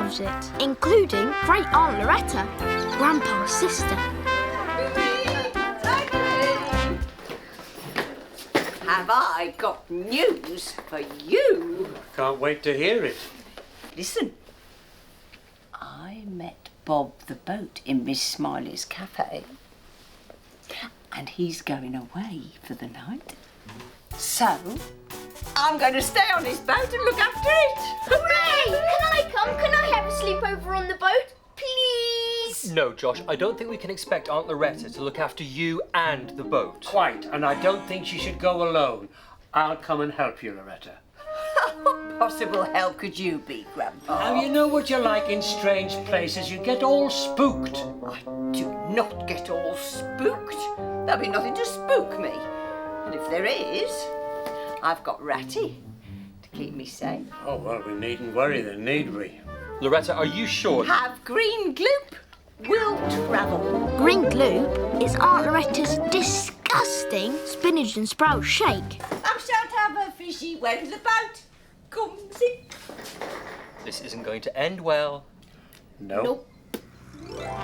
loves it, including Great Aunt Loretta, Grandpa's sister. Have I got news for you? Can't wait to hear it. Listen, I met Bob the boat in Miss Smiley's cafe, and he's going away for the night. So, I'm going to stay on his boat and look after it. Hooray! Can I come? Can I have a sleepover on the boat? Please? No, Josh, I don't think we can expect Aunt Loretta to look after you and the boat. Quite, and I don't think she should go alone. I'll come and help you, Loretta. What possible help could you be, Grandpa? Now, you know what you're like in strange places. You get all spooked. I do not get all spooked. There'll be nothing to spook me. And if there is, I've got Ratty to keep me safe. Oh, well, we needn't worry then, need we? Loretta, are you sure? Have green gloop will travel. Green Gloop is Aunt Loretta's disgusting spinach and sprout shake. Thou shalt have a fishy when the boat comes in. This isn't going to end well. No. Nope.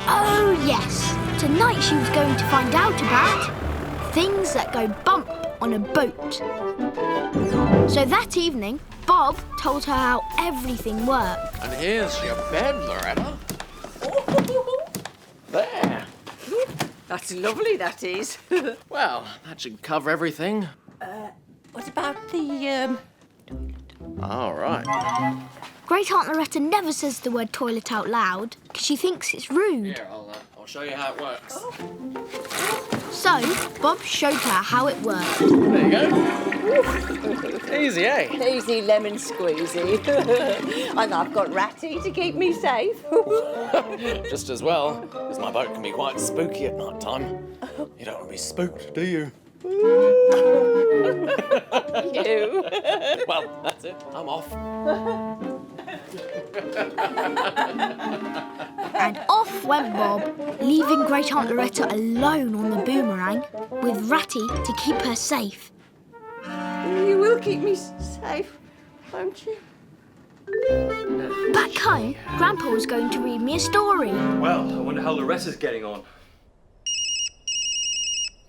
Oh, yes. Tonight she was going to find out about things that go bump on a boat. So that evening, Bob told her how everything worked. And here's your bed, Loretta. There. That's lovely, that is. Well, that should cover everything. What about the, All right. Great Aunt Loretta never says the word toilet out loud because she thinks it's rude. Here, I'll show you how it works. So, Bob showed her how it worked. There you go. Easy, eh? Easy lemon squeezy. And I've got Ratty to keep me safe. Just as well, because my boat can be quite spooky at night time. You don't want to be spooked, do you? You. Well, that's it. I'm off. And off went Bob, leaving Great Aunt Loretta alone on the boomerang with Ratty to keep her safe. You will keep me safe, won't you? Back home, Grandpa was going to read me a story. Well, I wonder how Loretta's getting on.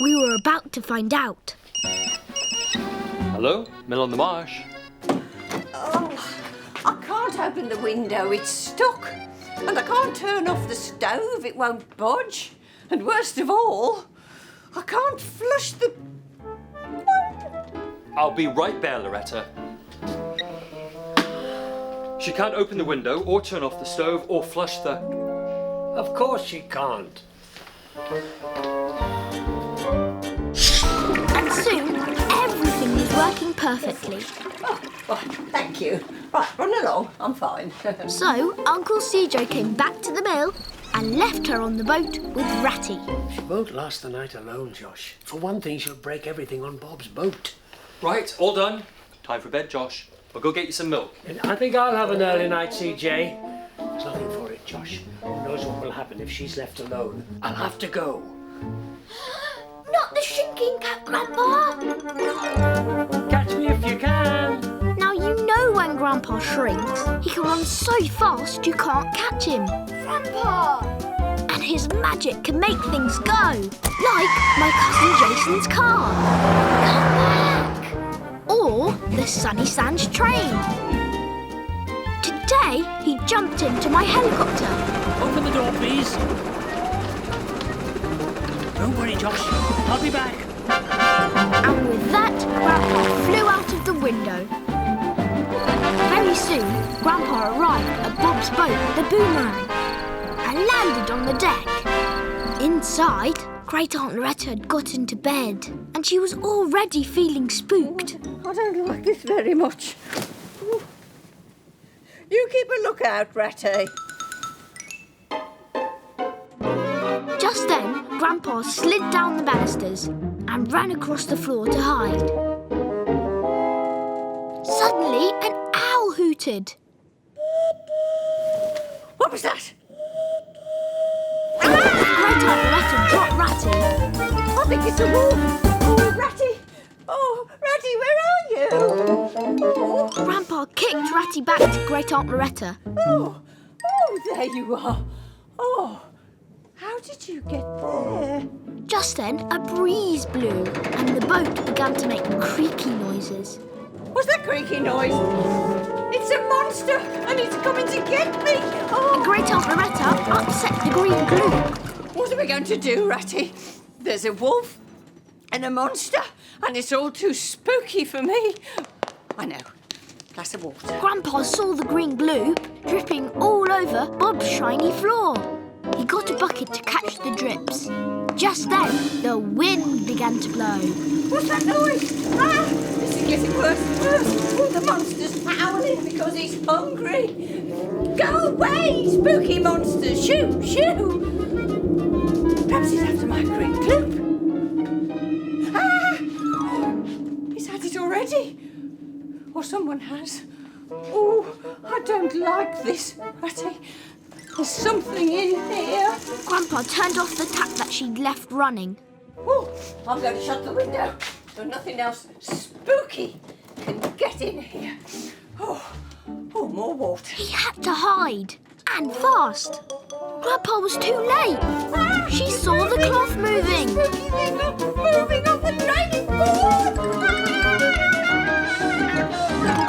We were about to find out. Hello? Mill on the Marsh. Oh, I can't open the window, it's stuck. And I can't turn off the stove, it won't budge. And worst of all, I can't flush the... I'll be right there, Loretta. She can't open the window, or turn off the stove, or flush the... Of course she can't. And soon, everything was working perfectly. Oh, right, thank you. Right, run along, I'm fine. So, Uncle CJ came back to the mill and left her on the boat with Ratty. She won't last the night alone, Josh. For one thing, she'll break everything on Bob's boat. Right, all done. Time for bed, Josh. I'll go get you some milk. And I think I'll have an early night, CJ. There's nothing for it, Josh. Who knows what will happen if she's left alone? I'll have to go. Not the shrinking cat, Grandpa! Catch me if you can. Now you know when Grandpa shrinks, he can run so fast you can't catch him. Grandpa! And his magic can make things go, like my cousin Jason's car. Come back! Or the Sunnysands train. Today, he jumped into my helicopter. Open the door, please. Don't worry, Josh. I'll be back. And with that, Grandpa flew out of the window. Very soon, Grandpa arrived at Bob's boat, the Boomerang, and landed on the deck. Inside, Great Aunt Loretta had got into bed, and she was already feeling spooked. I don't like this very much. Ooh. You keep a lookout, Ratty. Just then, Grandpa slid down the banisters and ran across the floor to hide. Suddenly, an owl hooted. What was that? Great Aunt Loretta dropped Ratty. I think it's a wolf. Oh, Ratty. Oh, Ratty, where are you? Grandpa kicked Ratty back to Great Aunt Loretta. Oh, there you are. Oh, how did you get there? Just then, a breeze blew and the boat began to make creaky noises. What's that creaky noise? It's a monster and it's coming to get me. Oh, Great Aunt Loretta upset the green glue. what are we going to do, Ratty? There's a wolf and a monster and it's all too spooky for me. I know. Glass of water. Grandpa saw the green glue dripping all over Bob's shiny floor. He got a bucket to catch the drips. Just then, the wind began to blow. What's that noise? Ah! This is getting worse and worse. Oh, the monster's howling because he's hungry. Go away, spooky monster. Shoo, shoo. Perhaps he's after my green gloop. Ah! He's had it already. Or someone has. Oh, I don't like this, Ratty. There's something in here. Grandpa turned off the tap that she'd left running. Oh, I'm going to shut the window so nothing else spooky can get in here. Oh, more water. He had to hide, and fast. Grandpa was too late. She saw the cloth moving. Spooky thing moving off the draining board.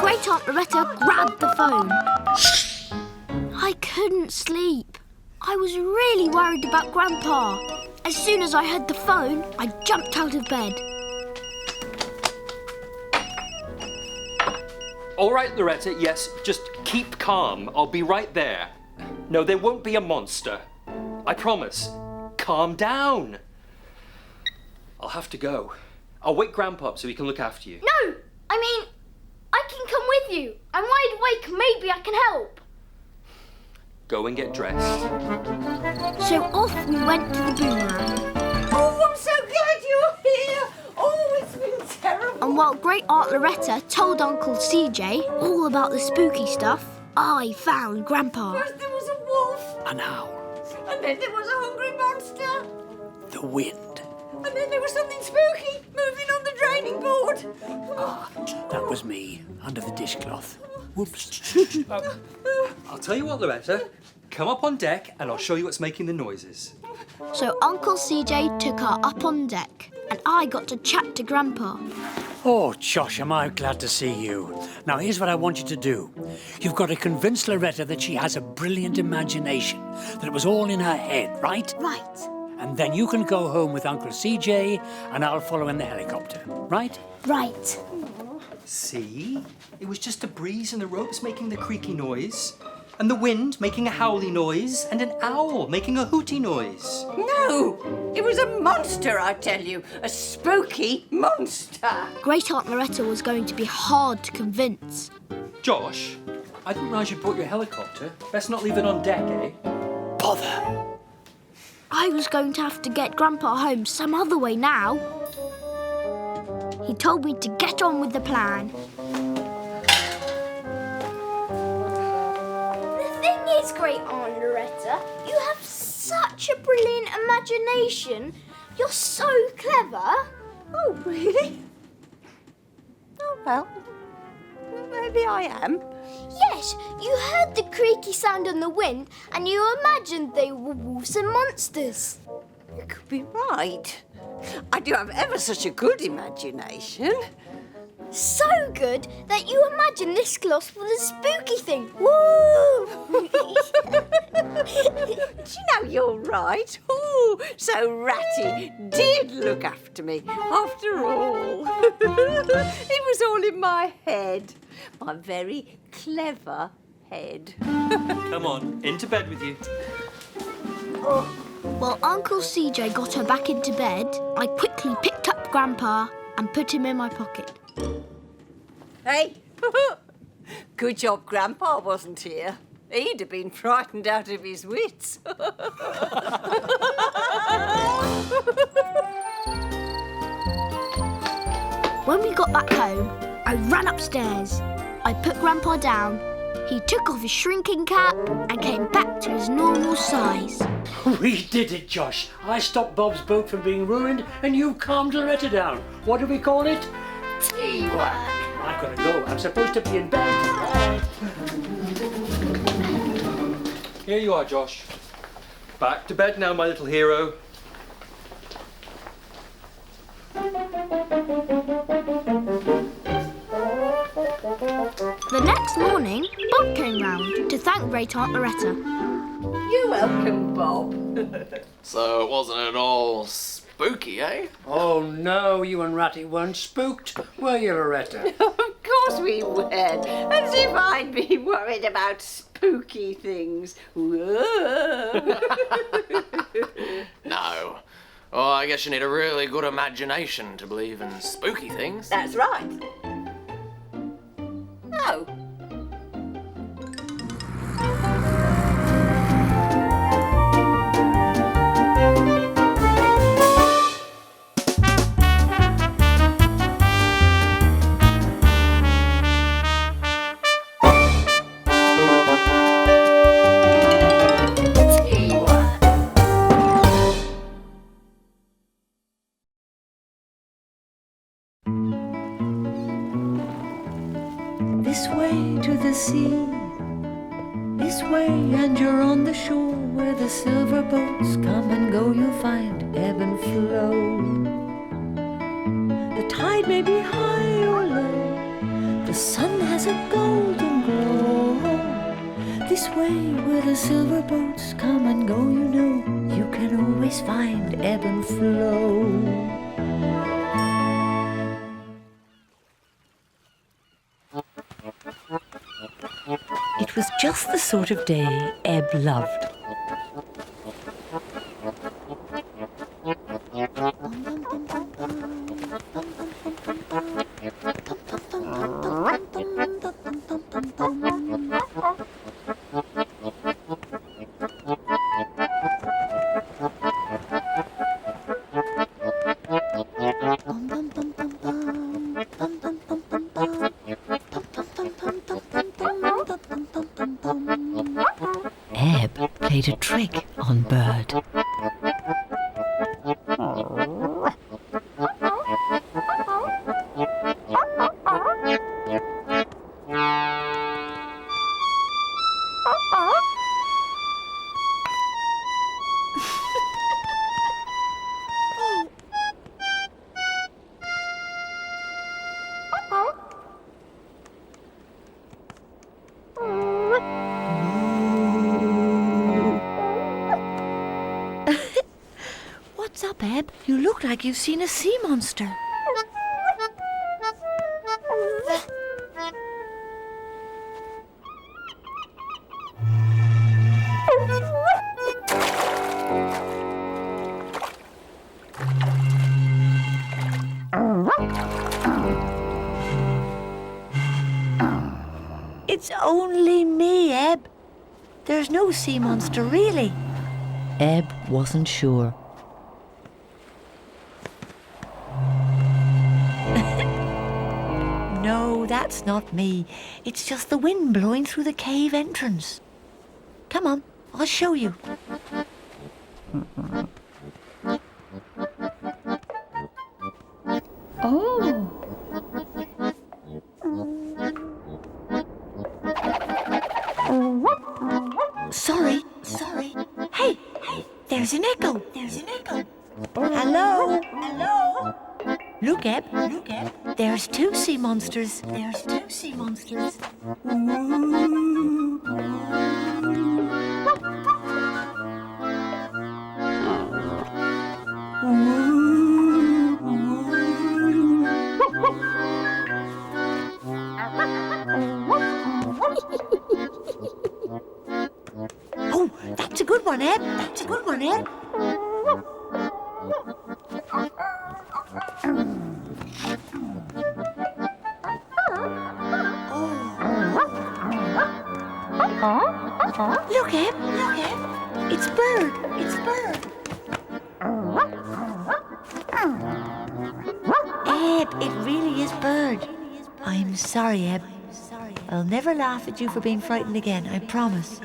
Great Aunt Loretta grabbed the phone. I couldn't sleep. I was really worried about Grandpa. As soon as I heard the phone, I jumped out of bed. All right, Loretta, yes, just keep calm. I'll be right there. No, there won't be a monster. I promise. Calm down. I'll have to go. I'll wake Grandpa up so he can look after you. No, I mean, I can come with you. I'm wide awake. Maybe I can help. Go and get dressed. So off we went to the boomerang. Oh, I'm so glad you're here. Oh, it's been terrible. And while Great Aunt Loretta told Uncle CJ all about the spooky stuff, I found Grandpa. First there was a wolf, An owl. and then there was a hungry monster, The wind. and then there was something spooky moving on the draining board. That was me, under the dishcloth. Whoops. I'll tell you what, Loretta. Come up on deck and I'll show you what's making the noises. So Uncle CJ took her up on deck, and I got to chat to Grandpa. Oh, Josh, am I glad to see you. Now, here's what I want you to do. You've got to convince Loretta that she has a brilliant imagination, that it was all in her head, right? Right. And then you can go home with Uncle CJ, and I'll follow in the helicopter, right? Right. See? It was just a breeze and the ropes making the creaky noise, and the wind making a howly noise, and an owl making a hooty noise. No, it was a monster, I tell you. A spooky monster. Great Aunt Loretta was going to be hard to convince. Josh, I didn't realise you brought your helicopter. Best not leave it on deck, eh? Bother. I was going to have to get Grandpa home some other way now. He told me to get on with the plan. The thing is, Great Aunt Loretta, you have such a brilliant imagination. You're so clever. Oh, really? Oh, well, maybe I am. Yes, you heard the creaky sound on the wind and you imagined they were wolves and monsters. You could be right. I do have ever such a good imagination. So good that you imagined this cloth was a spooky thing. Woo! Do you know you're right? Ooh, so Ratty did look after me after all. It was all in my head. My very clever head. Come on, into bed with you. While Uncle CJ got her back into bed, I quickly picked up Grandpa and put him in my pocket. Hey, good job Grandpa wasn't here. He'd have been frightened out of his wits. When we got back home, I ran upstairs. I put Grandpa down. He took off his shrinking cap and came back to his normal size. We did it, Josh. I stopped Bob's boat from being ruined, and you calmed Loretta down. What do we call it? Teamwork. I've got to go. I'm supposed to be in bed. Here you are, Josh. Back to bed now, my little hero. The next morning, Bob came round to thank Great Aunt Loretta. You're welcome, Bob. So it wasn't at all spooky, eh? Oh no, you and Ratty weren't spooked, were you, Loretta? Of course we weren't. As if I'd be worried about spooky things. Whoa. No. Oh, I guess you need a really good imagination to believe in spooky things. That's right. No. This way to the sea, this way, and you're on the shore where the silver boats come and go. You'll find ebb and flow. The tide may be high or low, the sun has a golden glow. This way where the silver boats come and go, you know, you can always find ebb and flow. It was just the sort of day Ebb loved. Ebb played a trick on Bird. What's up, Ebb? You look like you've seen a sea monster. It's only me, Ebb. There's no sea monster, really. Ebb wasn't sure. No, that's not me. It's just the wind blowing through the cave entrance. Come on, I'll show you. Oh. Sorry. Hey, there's an echo. Hello. Look, Ebb. There's two sea monsters. Oh, that's a good one, Ebb. Look, Ebb. It's Bird. Ebb, it really is Bird. I'm sorry, Ebb. I'll never laugh at you for being frightened again, I promise.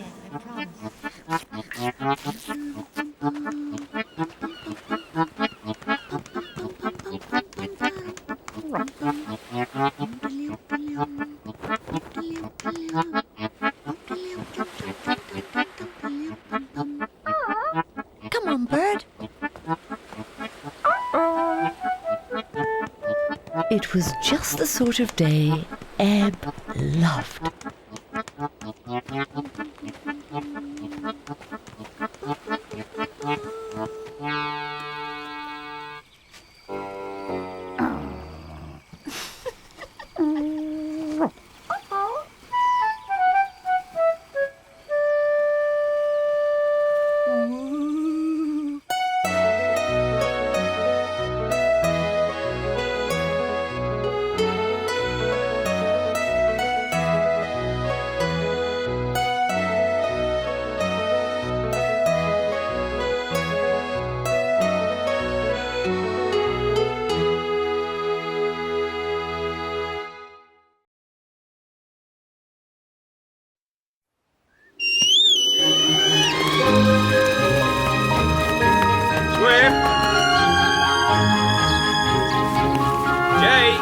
It was just the sort of day Ebb loved. Swift! Jay!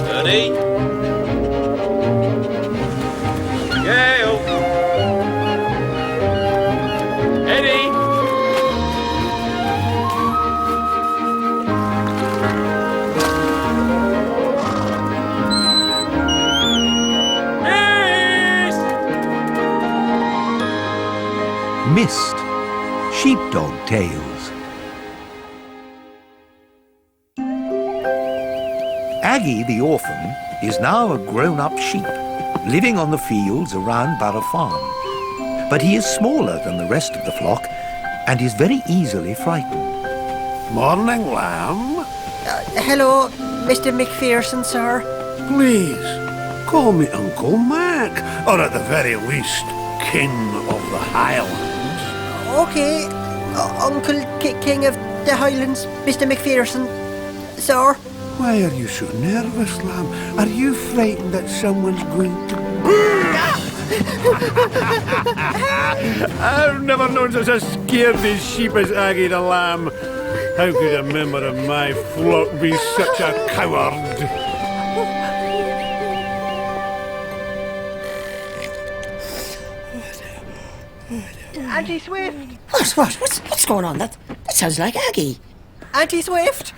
Ernie! Gail! Eddie! Missed Sheepdog Tales. Aggie the orphan is now a grown-up sheep, living on the fields around Barrow Farm. But he is smaller than the rest of the flock and is very easily frightened. Morning, lamb. Hello, Mr. Macphereson, sir. Please, call me Uncle Mac, or at the very least, King of the Highlands. Okay, Uncle King of the Highlands, Mr. Macphereson, sir. Why are you so nervous, lamb? Are you frightened that someone's going to... I've never known such a scaredy sheep as Aggie the lamb. How could a member of my flock be such a coward? Aunty Swift! What's going on? That sounds like Aggie. Aunty Swift!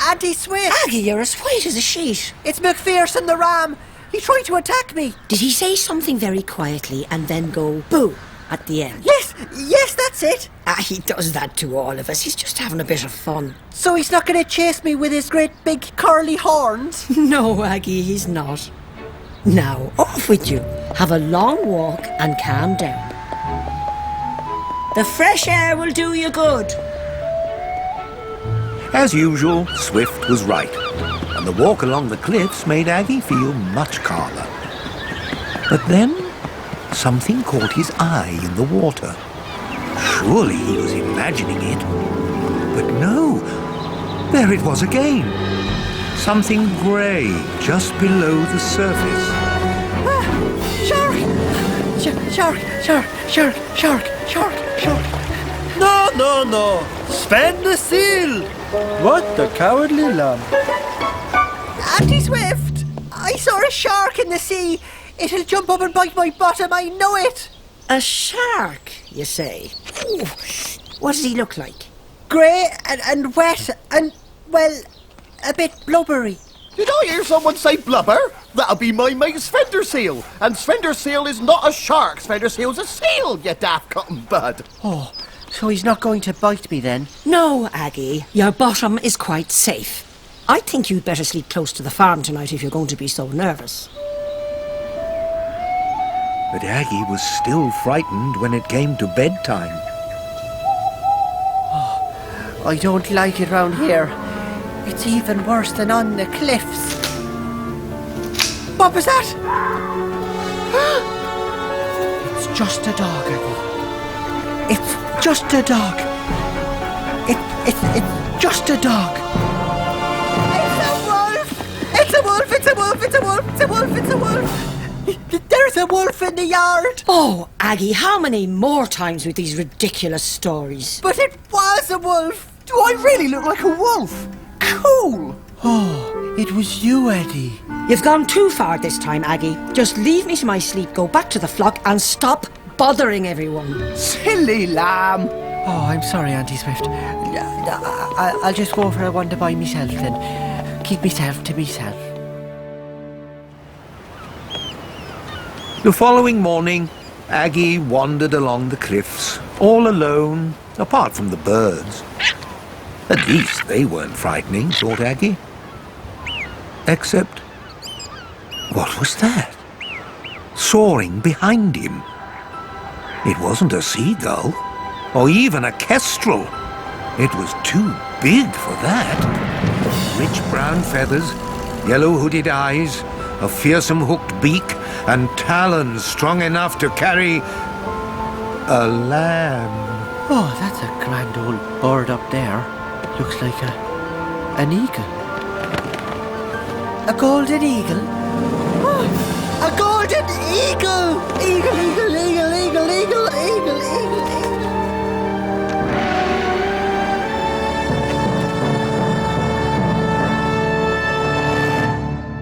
Aunty Swift! Aggie, you're as white as a sheet. It's Macphereson the ram. He tried to attack me. Did he say something very quietly and then go boo at the end? Yes, that's it. He does that to all of us. He's just having a bit of fun. So he's not going to chase me with his great big curly horns? No, Aggie, he's not. Now, off with you. Have a long walk and calm down. The fresh air will do you good. As usual, Swift was right, and the walk along the cliffs made Aggie feel much calmer. But then, something caught his eye in the water. Surely he was imagining it. But no, there it was again. Something grey just below the surface. Shark! No! Sven the seal! What the cowardly lamb? Aunty Swift! I saw a shark in the sea. It'll jump up and bite my bottom, I know it. A shark, you say? Ooh, what does he look like? Grey and wet and, well, a bit blubbery. Did I hear someone say blubber? That'll be my mate Sven Seal. And Sven Seal is not a shark. Sven Seal's a seal, you daft cotton bud. Oh, so he's not going to bite me then? No, Aggie. Your bottom is quite safe. I think you'd better sleep close to the farm tonight if you're going to be so nervous. But Aggie was still frightened when it came to bedtime. Oh, I don't like it round here. It's even worse than on the cliffs. What was that? It's just a dog, Aggie. It's just a dog. It's just a dog. It's a wolf! It's a wolf! It's a wolf! It's a wolf! It's a wolf! There's a wolf in the yard! Oh, Aggie, how many more times with these ridiculous stories? But it was a wolf! Do I really look like a wolf? Cool! Oh, it was you, Eddie. You've gone too far this time, Aggie. Just leave me to my sleep, go back to the flock and stop bothering everyone. Silly lamb. Oh, I'm sorry, Aunty Swift. I'll just go for a one to buy myself then. Keep myself to myself. The following morning, Aggie wandered along the cliffs, all alone, apart from the birds. At least they weren't frightening, thought Aggie. Except, what was that? Soaring behind him. It wasn't a seagull, or even a kestrel. It was too big for that. Rich brown feathers, yellow hooded eyes, a fearsome hooked beak, and talons strong enough to carry a lamb. Oh, that's a grand old bird up there. Looks like an eagle. A golden eagle? Oh, a golden eagle! Eagle, eagle, eagle, eagle, eagle, eagle, eagle, eagle.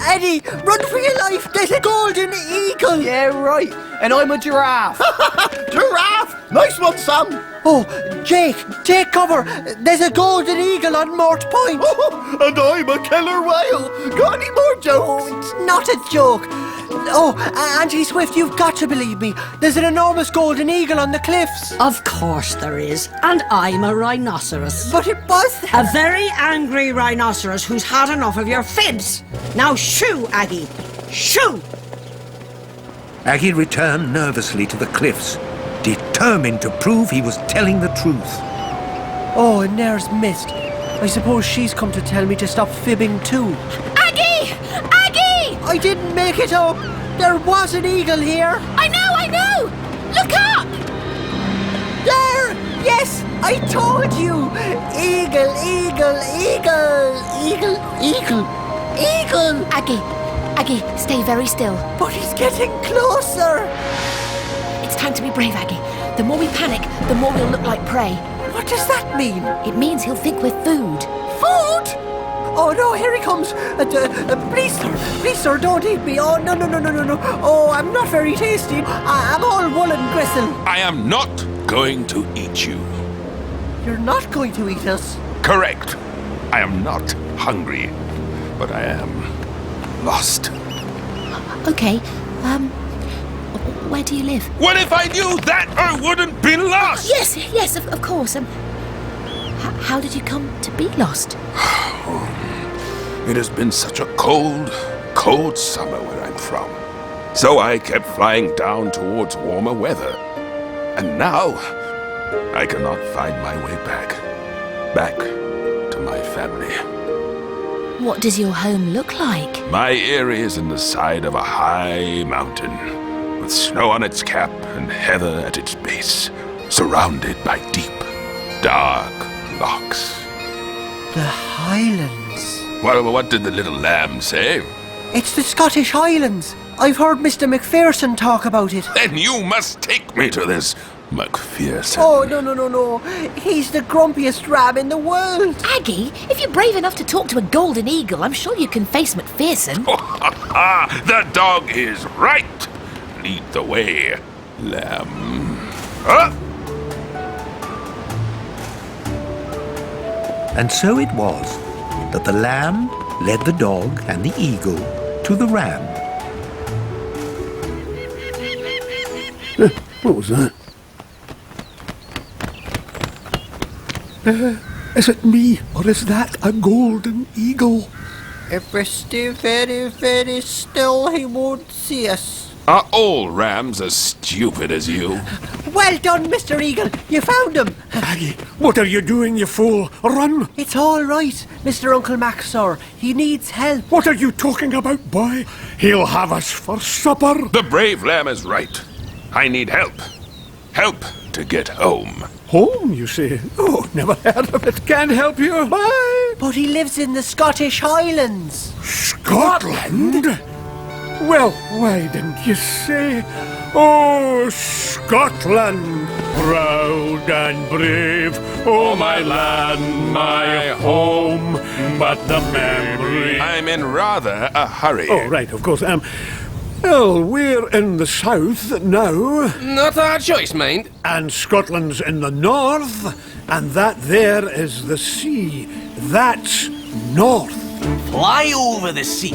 Eddie, run for your life! There's a golden eagle! Yeah, right. And I'm a giraffe. Giraffe! Nice one, Sam! Oh, Jake, take cover! There's a golden eagle on Mort Point! Oh, and I'm a killer whale! Got any more jokes? Oh, it's not a joke! Oh, Aunty Swift, you've got to believe me. There's an enormous golden eagle on the cliffs. Of course there is. And I'm a rhinoceros. But it was a very angry rhinoceros who's had enough of your fibs. Now shoo, Aggie. Shoo! Aggie returned nervously to the cliffs, determined to prove he was telling the truth. Oh, and there's Mist. I suppose she's come to tell me to stop fibbing too. Aggie! Aggie! I didn't make it up. There was an eagle here. I know! Look up! There! Yes, I told you. Eagle, eagle, eagle, eagle, eagle, eagle. Aggie, stay very still. But he's getting closer. It's time to be brave, Aggie. The more we panic, the more we'll look like prey. What does that mean? It means he'll think we're food. Food? Oh no, here he comes. Please sir, don't eat me. Oh, no. Oh, I'm not very tasty. I'm all wool and gristle. I am not going to eat you. You're not going to eat us? Correct. I am not hungry, but I am lost. Okay, where do you live? What if I knew that I wouldn't be lost? Yes, of course. How did you come to be lost? It has been such a cold summer where I'm from. So I kept flying down towards warmer weather. And now, I cannot find my way back to my family. What does your home look like? My eyrie is in the side of a high mountain, with snow on its cap and heather at its base, surrounded by deep, dark lochs. The Highlands. Well, what did the little lamb say? It's the Scottish Highlands. I've heard Mr. Macphereson talk about it. Then you must take me to this Macphereson. Oh, no. He's the grumpiest ram in the world. Aggie, if you're brave enough to talk to a golden eagle, I'm sure you can face Macphereson. The dog is right. Lead the way, lamb. Huh? And so it was that the lamb led the dog and the eagle to the ram. What was that? Is it me, or is that a golden eagle? If we stay very, very still, he won't see us. Are all rams as stupid as you? Well done, Mr. Eagle. You found him. Aggie, what are you doing, you fool? Run! It's all right, Mr. Uncle Mac, sir. He needs help. What are you talking about, boy? He'll have us for supper. The brave lamb is right. I need help. Help to get home. Home, you say? Oh, never heard of it. Can't help you. Bye. But he lives in the Scottish Highlands. Scotland? Well, why didn't you say? Oh, Scotland, proud and brave. Oh, my land, my home. But the memory... I'm in rather a hurry. Oh, right, of course. Well, we're in the south now. Not our choice, mind. And Scotland's in the north, and that there is the sea. That's north. Fly over the sea,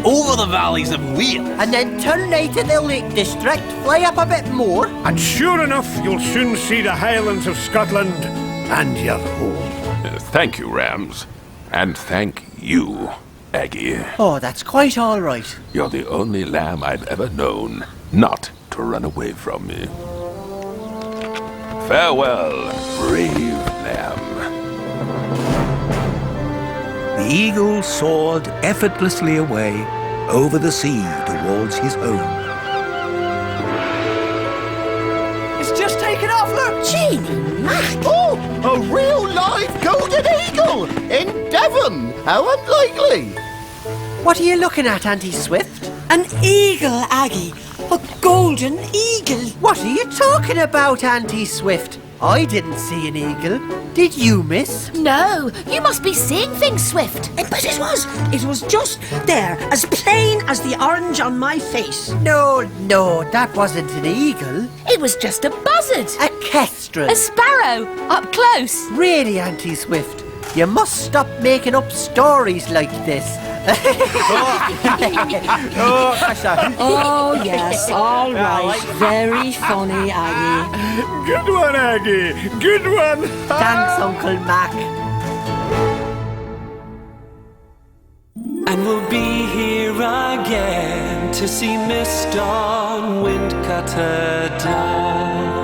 over the valleys of Weir. And then turn right at the Lake District, fly up a bit more. And sure enough, you'll soon see the Highlands of Scotland and your home. Thank you, Rams. And thank you, Aggie. Oh, that's quite all right. You're the only lamb I've ever known not to run away from me. Farewell, brave lamb. The eagle soared effortlessly away over the sea towards his home. It's just taken off, look! Jeanie Mac! Oh, a real live golden eagle in Devon! How unlikely! What are you looking at, Aunty Swift? An eagle, Aggie. A golden eagle. What are you talking about, Aunty Swift? I didn't see an eagle. Did you, miss? No, you must be seeing things, Swift. But it was just there, as plain as the orange on my face. No, that wasn't an eagle. It was just a buzzard. A kestrel. A sparrow, up close. Really, Aunty Swift, you must stop making up stories like this. Oh, yes, all right. Very funny, Aggie. Good one, Aggie. Good one. Thanks, Uncle Mac. And we'll be here again to see Miss Dawn Windcutter die.